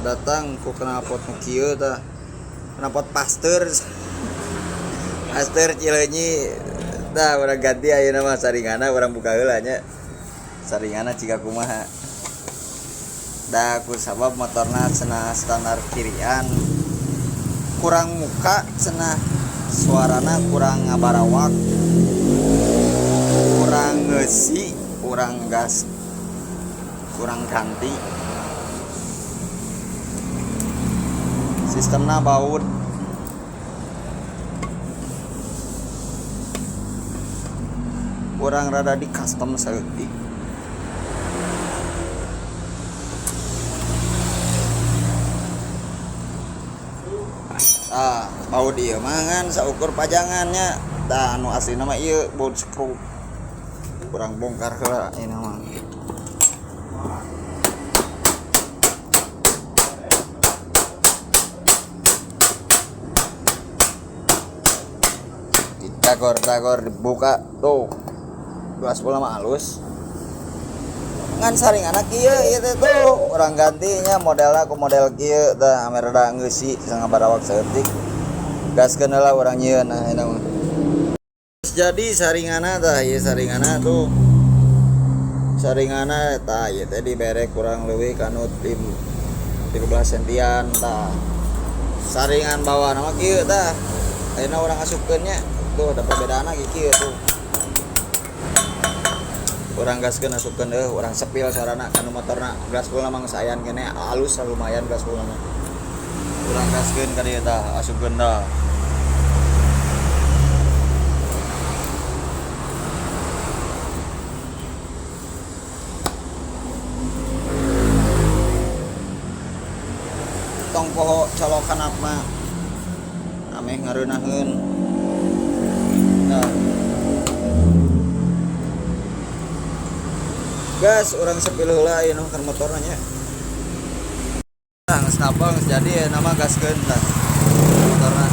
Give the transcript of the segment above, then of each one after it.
datang ku knalpot nu kieu tah knalpot Pasteur Cileunyi tah urang ganti ayeuna mah saringana urang buka heula nya saringana ciga kumaha da ku sabab motorna cenah standar kirian kurang muka cenah suarana kurang ngabarawak kurang ngeusi kurang gas kurang ganti sistemna baut kurang rada di custom saeutik baut ieu mah ngan saukur pajangannya tah anu aslina mah ieu baut skru kurang bongkar heula ini mah dagor dibuka tuh gelas bola mah halus ngan saringana kieu ieu teh tuh urang gantinya modelna ku model kieu tah ame rada ngeusi sangabarawak saeutik gaskeun heula urang nyieun nah eta mah jadi saringana tah ieu saringana tuh saringana tah ieu teh dibere kurang leuwih kanu 13 sentian tah saringan bawah nama kieu tah ayeuna urang asupkeun nya tuh ada perbedaanna kieu tuh urang gaskeun asupkeun urang sepil sarana kanu motorna gaspolna mah geus ayan kene alus lumayan gaspolna mah urang gaskeun ka dieu tah asupkeun dah tong poho colokan apa ameh ngareunaheun nah gas orang sepil heula ieu kan motorna nya geus napal geus jadi nama gaskeun tah motorna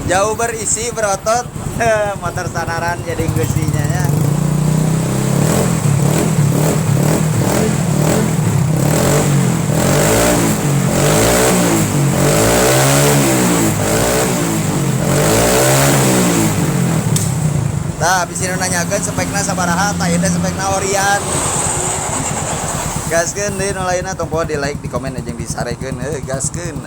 jauh berisi berotot motor sanaran jadi geusinya nya nah abis ini nanyakeun spekna sabaraha tah ieu teh spekna Orion gaskeun deui nu lainna tong poho di like di komen jeung disarekeun gaskeun